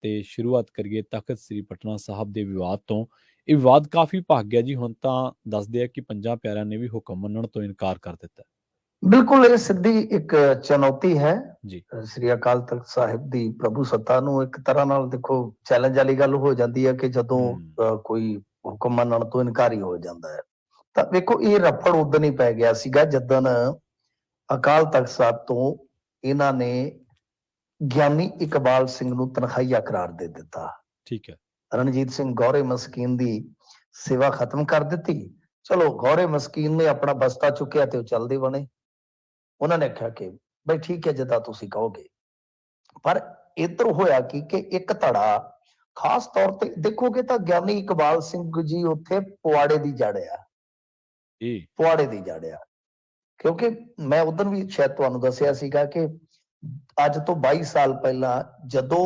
ਤੇ ਸ਼ੁਰੂਆਤ ਕਰੀਏ ਤਖ਼ਤ ਸ੍ਰੀ ਪਟਨਾ ਸਾਹਿਬ ਦੇ ਵਿਵਾਦ ਤੋਂ। ਇਹ ਵਿਵਾਦ ਕਾਫੀ ਭਖ ਗਿਆ ਜੀ। ਹੁਣ ਤਾਂ ਦੱਸਦੇ ਆ ਕਿ ਪੰਜਾਂ ਪਿਆਰਿਆਂ ਨੇ ਵੀ ਹੁਕਮ ਮੰਨਣ ਤੋਂ ਇਨਕਾਰ ਕਰ ਦਿੱਤਾ। ਬਿਲਕੁਲ ਇਹ ਸਿੱਧੀ ਇੱਕ ਚੁਣੌਤੀ ਹੈ ਜੀ ਸ੍ਰੀ ਅਕਾਲ ਤਖਤ ਸਾਹਿਬ ਦੀ ਪ੍ਰਭੂ ਸੱਤਾ ਨੂੰ। ਇੱਕ ਤਰ੍ਹਾਂ ਨਾਲ ਦੇਖੋ ਚੈਲੰਜ ਵਾਲੀ ਗੱਲ ਹੋ ਜਾਂਦੀ ਹੈ ਕਿ ਜਦੋਂ ਕੋਈ ਹੁਕਮ ਮੰਨਣ ਤੋਂ ਇਨਕਾਰੀ ਹੋ ਜਾਂਦਾ ਹੈ। ਤਾਂ ਵੇਖੋ ਇਹ ਰਫੜ ਉਦੋਂ ਹੀ ਪੈ ਗਿਆ ਸੀਗਾ ਜਦੋਂ ਅਕਾਲ ਤਖਤ ਸਾਹਿਬ ਤੋਂ ਇਹਨਾਂ ਨੇ ਗਿਆਨੀ ਇਕਬਾਲ ਸਿੰਘ ਨੂੰ ਤਨਖਾਹੀਆ ਕਰਾਰ ਦੇ ਦਿੱਤਾ। ਠੀਕ ਹੈ। ਰਣਜੀਤ ਸਿੰਘ ਗੌਰੇ ਮਸਕੀਨ ਦੀ ਸੇਵਾ ਖਤਮ ਕਰ ਦਿੱਤੀ। ਚਲੋ ਗੌਰੇ ਮਸਕੀਨ ਨੇ ਆਪਣਾ ਬਸਤਾ ਚੁੱਕਿਆ ਤੇ ਉਹ ਚੱਲਦੇ ਬਣੇ। ਉਹਨਾਂ ਨੇ ਆਖਿਆ ਕਿ ਬਈ ਠੀਕ ਹੈ ਜਿੱਦਾਂ ਤੁਸੀਂ ਕਹੋਗੇ। ਪਰ ਇੱਧਰ ਹੋਇਆ ਕਿ ਇੱਕ ਧੜਾ ਖਾਸ ਤੌਰ ਤੇ ਦੇਖੋਗੇ ਤਾਂ ਗਿਆਨੀ ਇਕਬਾਲ ਸਿੰਘ ਜੀ ਉੱਥੇ ਪੁਆੜੇ ਦੀ ਜੜ ਆ। ਪੁਆੜੇ ਦੀ ਜੜ ਆ ਕਿਉਂਕਿ ਮੈਂ ਉਦੋਂ ਵੀ ਸ਼ਾਇਦ ਤੁਹਾਨੂੰ ਦੱਸਿਆ ਸੀਗਾ ਕਿ ਅੱਜ ਤੋਂ 22 ਸਾਲ ਪਹਿਲਾਂ ਜਦੋਂ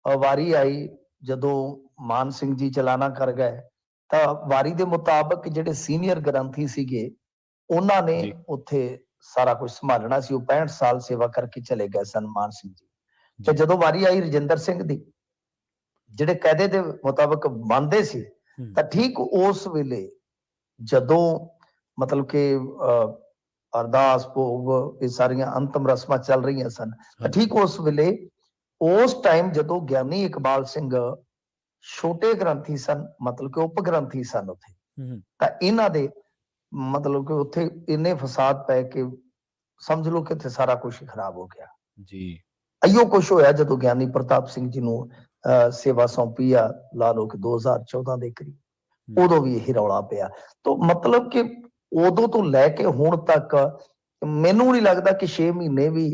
ਵਾਰੀ ਆਈ, ਜਦੋਂ ਮਾਨ ਸਿੰਘ ਜੀ ਚਲਾਣਾ ਕਰ ਗਏ ਤਾਂ ਵਾਰੀ ਦੇ ਮੁਤਾਬਕ ਜਿਹੜੇ ਸੀਨੀਅਰ ਗ੍ਰੰਥੀ ਸੀਗੇ ਉਹਨਾਂ ਨੇ ਉੱਥੇ ਸਾਰਾ ਕੁਝ ਸੰਭਾਲਣਾ ਸੀ। ਉਹ 65 ਸਾਲ ਸੇਵਾ ਕਰਕੇ ਚਲੇ ਗਏ ਸਨ ਮਾਨ ਸਿੰਘ ਜੀ। ਤੇ ਜਦੋਂ ਵਾਰੀ ਆਈ ਰਜਿੰਦਰ ਸਿੰਘ ਦੀ, ਜਿਹੜੇ ਕਾਇਦੇ ਦੇ ਮੁਤਾਬਕ ਬਣਦੇ ਸੀ, ਤਾਂ ਠੀਕ ਉਸ ਵੇਲੇ ਜਦੋਂ ਮਤਲਬ ਕਿ ਅਰਦਾਸ ਭੋਗ ਇਹ ਸਾਰੀਆਂ ਅੰਤਮ ਰਸਮਾਂ ਚੱਲ ਰਹੀਆਂ ਸਨ, ਤਾਂ ਠੀਕ ਉਸ ਵੇਲੇ ਉਸ ਟਾਈਮ ਜਦੋਂ ਗਿਆਨੀ ਇਕਬਾਲ ਸਿੰਘ ਛੋਟੇ ਗ੍ਰੰਥੀ ਸਨ, ਮਤਲਬ ਕਿ ਉਪ ਗ੍ਰੰਥੀ ਸਨ ਉੱਥੇ, ਤਾਂ ਇਹਨਾਂ ਦੇ ਮਤਲਬ ਕਿ ਉੱਥੇ ਇੰਨੇ ਫਸਾਦ ਪੈ ਕੇ ਸਮਝ ਲਓ ਕਿ ਉੱਥੇ ਸਾਰਾ ਕੁਝ ਖਰਾਬ ਹੋ ਗਿਆ ਜੀ। ਅਈਓ ਕੁਛ ਹੋਇਆ ਜਦੋਂ ਗਿਆਨੀ ਪ੍ਰਤਾਪ ਸਿੰਘ ਜੀ ਨੂੰ ਸੇਵਾ ਸੌਂਪੀ ਆ, ਲਾ ਲਓ ਕਿ 2014 ਦੇ ਕਰੀਬ, ਉਦੋਂ ਵੀ ਇਹ ਰੌਲਾ ਪਿਆ। ਤਾਂ ਮਤਲਬ ਕਿ ਉਦੋਂ ਤੋਂ ਲੈ ਕੇ ਹੁਣ ਤੱਕ ਮੈਨੂੰ ਨਹੀਂ ਲੱਗਦਾ ਕਿ 6 ਮਹੀਨੇ ਵੀ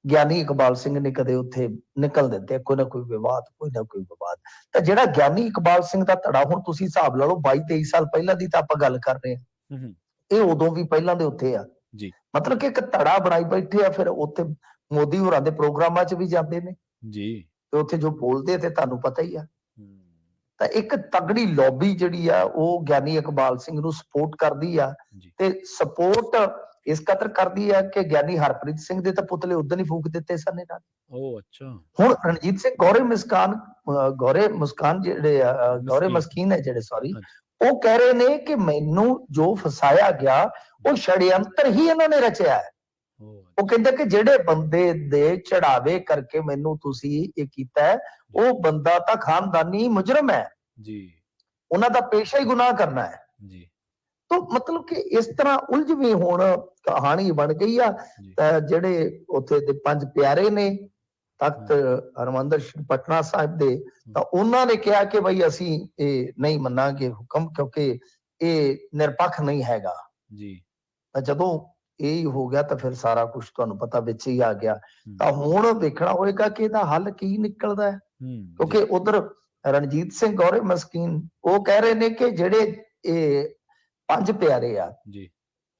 ਗਿਆਨੀ ਇਕਬਾਲ ਸਿੰਘ ਨੇ ਕਦੇ ਉੱਥੇ ਨਿਕਲ ਦਿੱਤੇ ਕੋਈ ਨਾ ਕੋਈ ਵਿਵਾਦ, ਕੋਈ ਨਾ ਕੋਈ ਵਿਵਾਦ। ਤਾਂ ਜਿਹੜਾ ਗਿਆਨੀ ਇਕਬਾਲ ਸਿੰਘ ਦਾ ਧੜਾ, ਹੁਣ ਤੁਸੀਂ ਹਿਸਾਬ ਲਾ ਲਓ 22-23 ਸਾਲ ਪਹਿਲਾਂ ਦੀ ਤਾਂ ਆਪਾਂ ਗੱਲ ਕਰ ਰਹੇ ਹਾਂ, ਇਹ ਉਦੋਂ ਵੀ ਪਹਿਲਾਂ ਦੇ ਉੱਥੇ ਆ ਜੀ। ਮਤਲਬ ਕਿ ਇੱਕ ਧੜਾ ਬਣਾਈ ਬੈਠੇ ਆ। ਫਿਰ ਉੱਥੇ ਮੋਦੀ ਹੋਰਾਂ ਦੇ ਪ੍ਰੋਗਰਾਮਾਂ 'ਚ ਵੀ ਜਾਂਦੇ ਨੇ ਜੀ, ਤੇ ਉੱਥੇ ਜੋ ਬੋਲਦੇ ਤੇ ਤੁਹਾਨੂੰ ਪਤਾ ਹੀ ਆ। ਤਾਂ ਇੱਕ ਤਗੜੀ ਲੌਬੀ ਜਿਹੜੀ ਆ ਉਹ ਗਿਆਨੀ ਇਕਬਾਲ ਸਿੰਘ ਨੂੰ ਸਪੋਰਟ ਕਰਦੀ ਆ, ਤੇ ਸਪੋਰਟ ਇਸ ਕਦਰ ਕਰਦੀ ਆ ਕਿ ਗਿਆਨੀ ਹਰਪ੍ਰੀਤ ਸਿੰਘ ਦੇ ਤਾਂ ਪੁਤਲੇ ਉਦੋਂ ਹੀ ਫੂਕ ਦਿੱਤੇ ਸਨ ਇਹਨਾਂ ਨੇ। ਉਹ ਅੱਛਾ। ਹੁਣ ਰਣਜੀਤ ਸਿੰਘ ਗੌਰੇ ਮੁਸਕਾਨ ਜਿਹੜੇ ਗੌਰੇ ਮਸਕੀਨ ਹੈ ਜਿਹੜੇ, ਸੌਰੀ, ਉਹ ਕਹਿ ਰਹੇ ਨੇ ਕਿ ਮੈਨੂੰ ਜੋ ਫਸਾਇਆ ਗਿਆ ਉਹ ਛੜਯੰਤਰ ਹੀ ਇਹਨਾਂ ਨੇ ਰਚਿਆ ਹੈ। ਉਹ ਕਹਿੰਦੇ ਕਿ ਜਿਹੜੇ ਬੰਦੇ ਦੇ ਚੜਾਵੇ ਕਰਕੇ ਮੈਨੂੰ ਤੁਸੀਂ ਇਹ ਕੀਤਾ ਹੈ, ਉਹ ਬੰਦਾ ਤਾਂ ਖਾਨਦਾਨੀ ਮੁਜਰਮ ਹੈ ਜੀ, ਉਹਨਾਂ ਦਾ ਪੇਸ਼ਾ ਹੀ ਗੁਨਾਹ ਕਰਨਾ ਹੈ ਜੀ। ਤਾਂ ਮਤਲਬ ਕਿ ਇਸ ਤਰ੍ਹਾਂ ਉਲਝਵੀਂ ਹੁਣ ਕਹਾਣੀ ਬਣ ਗਈ ਆ। ਜਿਹੜੇ ਉੱਥੇ ਦੇ 5 ਪਿਆਰੇ ਨੇ ਤਖਤ ਹਰਿਮੰਦਰ ਪਟਨਾ ਸਾਹਿਬ ਦੇ, ਤਾਂ ਉਹਨਾਂ ਨੇ ਕਿਹਾ ਕਿ ਬਈ ਅਸੀਂ ਇਹ ਨਹੀਂ ਮੰਨਾਂਗੇ ਹੁਕਮ, ਕਿਉਂਕਿ ਇਹ ਨਿਰਪੱਖ ਨਹੀਂ ਹੈਗਾ ਜੀ। ਤਾਂ ਜਦੋਂ ਇਹ ਹੋ ਗਿਆ ਤਾਂ ਫਿਰ ਸਾਰਾ ਕੁਝ ਤੁਹਾਨੂੰ ਪਤਾ ਵਿੱਚ ਹੀ ਆ ਗਿਆ। ਤਾਂ ਹੁਣ ਦੇਖਣਾ ਹੋਏਗਾ ਕਿ ਇਹਦਾ ਹੱਲ ਕੀ ਨਿਕਲਦਾ ਹੈ, ਕਿਉਂਕਿ ਉਧਰ ਰਣਜੀਤ ਸਿੰਘ ਗੌਰੇ ਮਸਕੀਨ ਉਹ ਕਹਿ ਰਹੇ ਨੇ ਕਿ ਜਿਹੜੇ ਇਹ 5 ਪਿਆਰੇ ਆ ਜੀ,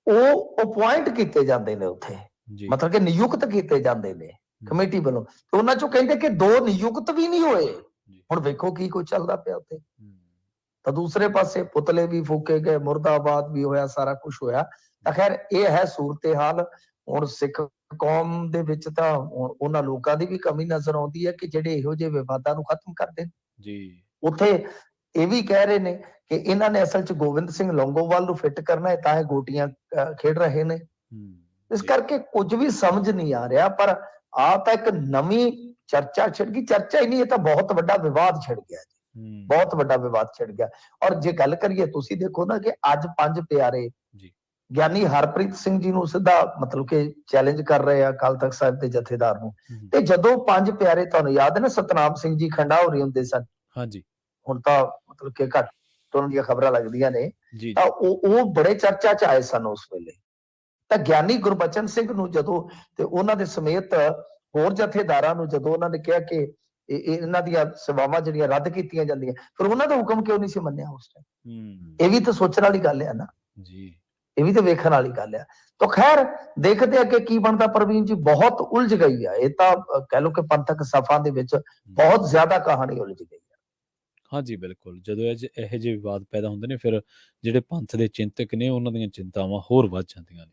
ਉਹ ਅਪੁਆਇੰਟ ਕੀਤੇ ਜਾਂਦੇ ਨੇ ਉੱਥੇ, ਮਤਲਬ ਕਿ ਨਿਯੁਕਤ ਕੀਤੇ ਜਾਂਦੇ ਨੇ ਕਮੇਟੀ ਵੱਲੋਂ। ਤੇ ਉਹਨਾਂ ਚੋਂ ਕਹਿੰਦੇ ਕਿ 2 ਨਿਯੁਕਤ ਵੀ ਨਹੀਂ ਹੋਏ। ਹੁਣ ਵੇਖੋ ਕੀ ਕੁਝ ਚੱਲਦਾ ਪਿਆ ਉੱਥੇ। ਤਾਂ ਦੂਸਰੇ ਪਾਸੇ ਪੁਤਲੇ ਵੀ ਫੂਕੇ ਗਏ, ਮੁਰਦਾਬਾਦ ਵੀ ਹੋਇਆ, ਸਾਰਾ ਕੁਝ ਹੋਇਆ। ਤਾਂ ਖੈਰ ਇਹ ਹੈ ਸੂਰਤ ਹਾਲ। ਹੁਣ ਸਿੱਖ ਕੌਮ ਦੇ ਵਿੱਚ ਤਾਂ ਉਹਨਾਂ ਲੋਕਾਂ ਦੀ ਵੀ ਕਮੀ ਨਜ਼ਰ ਆਉਂਦੀ ਹੈ ਕਿ ਜਿਹੜੇ ਇਹੋ ਜਿਹੇ ਵਿਵਾਦਾਂ ਨੂੰ ਖਤਮ ਕਰਦੇ ਜੀ। ਉੱਥੇ ਇਹ ਵੀ ਕਹਿ ਰਹੇ ਨੇ ਕਿ ਇਹਨਾਂ ਨੇ ਅਸਲ 'ਚ ਗੋਬਿੰਦ ਸਿੰਘ ਲੌਂਗੋਵਾਲ ਨੂੰ ਫਿੱਟ ਕਰਨਾ ਹੈ, ਤਾਂ ਇਹ ਗੋਟੀਆਂ ਖੇਡ ਰਹੇ ਨੇ। ਇਸ ਕਰਕੇ ਕੁਝ ਵੀ ਸਮਝ ਨਹੀਂ ਆ ਰਿਹਾ। ਪਰ ਆ ਤਾਂ ਇੱਕ ਨਵੀਂ ਚਰਚਾ ਛਿੜ ਗਈ, ਚਰਚਾ ਹੀ ਨਹੀਂ, ਇਹ ਤਾਂ ਬਹੁਤ ਵੱਡਾ ਵਿਵਾਦ ਛਿੜ ਗਿਆ ਜੀ, ਬਹੁਤ ਵੱਡਾ ਵਿਵਾਦ ਛਿੜ ਗਿਆ। ਔਰ ਜੇ ਗੱਲ ਕਰੀਏ, ਤੁਸੀਂ ਦੇਖੋ ਨਾ ਕਿ ਅੱਜ 5 ਪਿਆਰੇ ਗਿਆਨੀ ਹਰਪ੍ਰੀਤ ਸਿੰਘ ਜੀ ਨੂੰ ਸਿੱਧਾ ਮਤਲਬ ਕਿ ਚੈਲੰਜ ਕਰ ਰਹੇ ਆ ਅਕਾਲ ਤਖਤ ਸਾਹਿਬ ਦੇ ਜਥੇਦਾਰ ਨੂੰ। ਤੇ ਜਦੋਂ 5 ਪਿਆਰੇ, ਤੁਹਾਨੂੰ ਯਾਦ ਹੈ ਨਾ, ਸਤਨਾਮ ਸਿੰਘ ਜੀ ਖੰਡਾ ਹੋਰੀ ਹੁੰਦੇ ਸਨ, ਹਾਂਜੀ, ਹੁਣ ਤਾਂ ਮਤਲਬ ਕਿ ਘੱਟ ਉਹਨਾਂ ਦੀਆਂ ਖਬਰਾਂ ਲੱਗਦੀਆਂ ਨੇ, ਤਾਂ ਉਹ ਬੜੇ ਚਰਚਾ 'ਚ ਆਏ ਸਨ ਉਸ ਵੇਲੇ। ਤਾਂ ਗਿਆਨੀ ਗੁਰਬਚਨ ਸਿੰਘ ਨੂੰ ਜਦੋਂ, ਤੇ ਉਹਨਾਂ ਦੇ ਸਮੇਤ ਹੋਰ ਜਥੇਦਾਰਾਂ ਨੂੰ ਜਦੋਂ ਉਹਨਾਂ ਨੇ ਕਿਹਾ ਕਿ ਇਹਨਾਂ ਦੀਆਂ ਸੇਵਾਵਾਂ ਜਿਹੜੀਆਂ ਰੱਦ ਕੀਤੀਆਂ ਜਾਂਦੀਆਂ, ਫਿਰ ਉਹਨਾਂ ਦਾ ਹੁਕਮ ਕਿਉਂ ਨਹੀਂ ਸੀ ਮੰਨਿਆ ਉਸ ਟਾਈਮ? ਇਹ ਵੀ ਤਾਂ ਸੋਚਣ ਵਾਲੀ ਗੱਲ ਹੈ ਨਾ ਜੀ, ਇਹ ਵੀ ਤਾਂ ਵੇਖਣ ਵਾਲੀ ਗੱਲ ਆ। ਤਾਂ ਖੈਰ ਦੇਖਦੇ ਆ ਕਿ ਕੀ ਬਣਦਾ। ਪ੍ਰਵੀਨ ਜੀ ਬਹੁਤ ਉਲਝ ਗਈ ਆ ਇਹ ਤਾਂ, ਕਹਿ ਲਓ ਕਿ ਪੰਥਕ ਸਫਾ ਦੇ ਵਿੱਚ ਬਹੁਤ ਜ਼ਿਆਦਾ ਕਹਾਣੀ ਉਲਝ ਗਈ ਆ। ਹਾਂਜੀ ਬਿਲਕੁਲ, ਜਦੋਂ ਇਹੋ ਜਿਹੇ ਵਿਵਾਦ ਪੈਦਾ ਹੁੰਦੇ ਨੇ, ਫਿਰ ਜਿਹੜੇ ਪੰਥ ਦੇ ਚਿੰਤਕ ਨੇ ਉਹਨਾਂ ਦੀਆਂ ਚਿੰਤਾਵਾਂ ਹੋਰ ਵੱਧ ਜਾਂਦੀਆਂ ਨੇ।